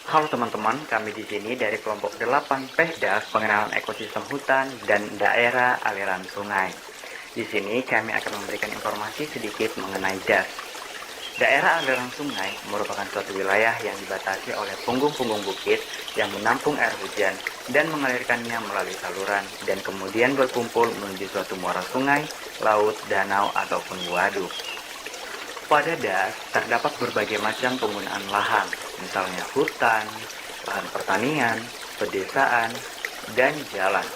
Halo teman-teman, kami di sini dari kelompok 8 Pehdas Pengenalan Ekosistem Hutan dan Daerah Aliran Sungai. Di sini kami akan memberikan informasi sedikit mengenai DAS. Daerah aliran sungai merupakan suatu wilayah yang dibatasi oleh punggung-punggung bukit yang menampung air hujan dan mengalirkannya melalui saluran dan kemudian berkumpul menuju suatu muara sungai, laut, danau, ataupun waduk. Pada DAS terdapat berbagai macam penggunaan lahan, misalnya hutan, lahan pertanian, pedesaan, dan jalan.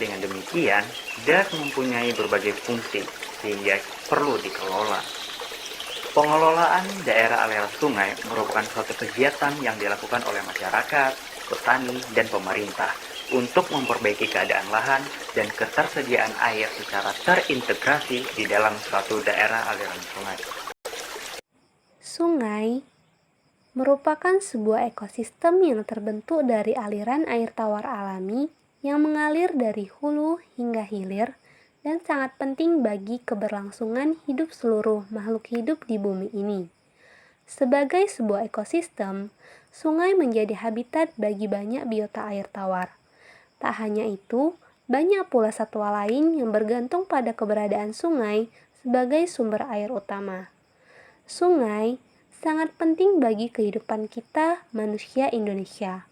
Dengan demikian, DAS mempunyai berbagai fungsi sehingga perlu dikelola. Pengelolaan daerah aliran sungai merupakan suatu kegiatan yang dilakukan oleh masyarakat, petani, dan pemerintah untuk memperbaiki keadaan lahan dan ketersediaan air secara terintegrasi di dalam suatu daerah aliran sungai. Sungai merupakan sebuah ekosistem yang terbentuk dari aliran air tawar alami yang mengalir dari hulu hingga hilir dan sangat penting bagi keberlangsungan hidup seluruh makhluk hidup di bumi ini. Sebagai sebuah ekosistem, sungai menjadi habitat bagi banyak biota air tawar. Tak hanya itu, banyak pula satwa lain yang bergantung pada keberadaan sungai sebagai sumber air utama. Sungai sangat penting bagi kehidupan kita manusia Indonesia.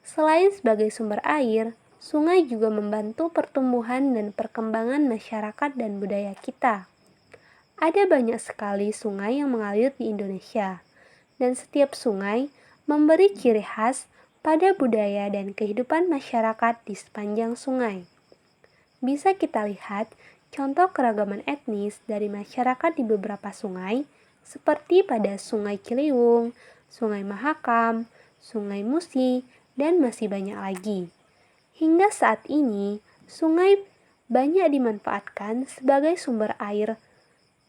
Selain sebagai sumber air, sungai juga membantu pertumbuhan dan perkembangan masyarakat dan budaya kita. Ada banyak sekali sungai yang mengalir di Indonesia, dan setiap sungai memberi ciri khas pada budaya dan kehidupan masyarakat di sepanjang sungai. Bisa kita lihat contoh keragaman etnis dari masyarakat di beberapa sungai, seperti pada Sungai Ciliwung, Sungai Mahakam, Sungai Musi, dan masih banyak lagi. Hingga saat ini, sungai banyak dimanfaatkan sebagai sumber air,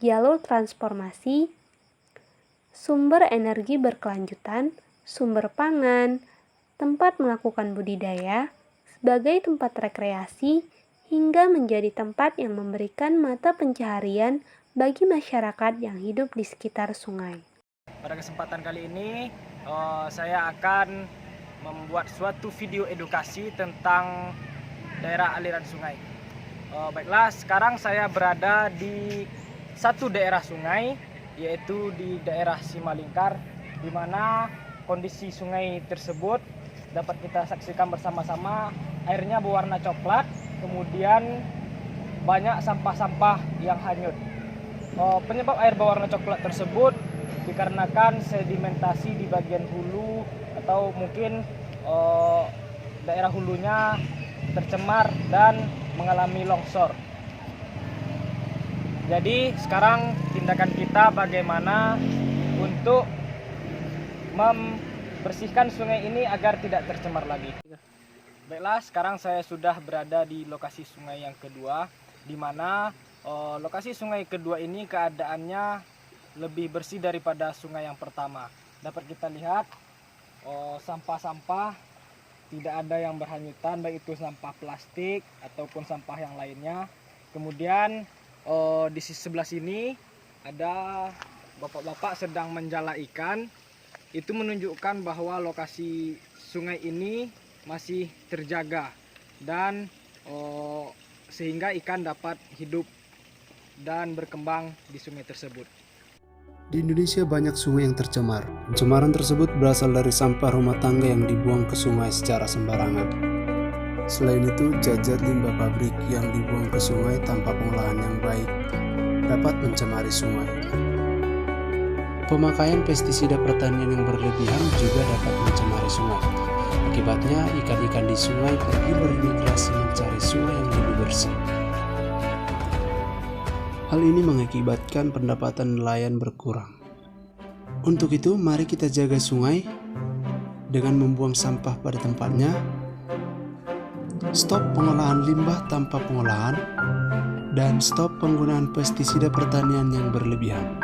jalur transformasi, sumber energi berkelanjutan, sumber pangan, tempat melakukan budidaya, sebagai tempat rekreasi, hingga menjadi tempat yang memberikan mata pencaharian bagi masyarakat yang hidup di sekitar sungai. Pada kesempatan kali ini, saya akan membuat suatu video edukasi tentang daerah aliran sungai. Baiklah, sekarang saya berada di satu daerah sungai, yaitu di daerah Simalingkar, di mana kondisi sungai tersebut dapat kita saksikan bersama-sama. Airnya berwarna coklat, kemudian banyak sampah-sampah yang hanyut. Penyebab air berwarna coklat tersebut dikarenakan sedimentasi di bagian hulu atau mungkin daerah hulunya tercemar dan mengalami longsor. Jadi sekarang tindakan kita bagaimana untuk membersihkan sungai ini agar tidak tercemar lagi. Baiklah, sekarang saya sudah berada di lokasi sungai yang kedua, di mana lokasi sungai kedua ini keadaannya lebih bersih daripada sungai yang pertama. Dapat kita lihat sampah-sampah tidak ada yang berhanyutan, baik itu sampah plastik ataupun sampah yang lainnya. Kemudian di sebelah sini ada bapak-bapak sedang menjala ikan. Itu menunjukkan bahwa lokasi sungai ini masih terjaga dan sehingga ikan dapat hidup dan berkembang di sungai tersebut. Di Indonesia banyak sungai yang tercemar. Pencemaran tersebut berasal dari sampah rumah tangga yang dibuang ke sungai secara sembarangan. Selain itu, jajar limbah pabrik yang dibuang ke sungai tanpa pengolahan yang baik dapat mencemari sungai. Pemakaian pestisida pertanian yang berlebihan juga dapat mencemari sungai. Akibatnya, ikan-ikan di sungai pergi bermigrasi mencari sungai yang lebih bersih. Hal ini mengakibatkan pendapatan nelayan berkurang. Untuk itu, mari kita jaga sungai dengan membuang sampah pada tempatnya, stop pengolahan limbah tanpa pengolahan, dan stop penggunaan pestisida pertanian yang berlebihan.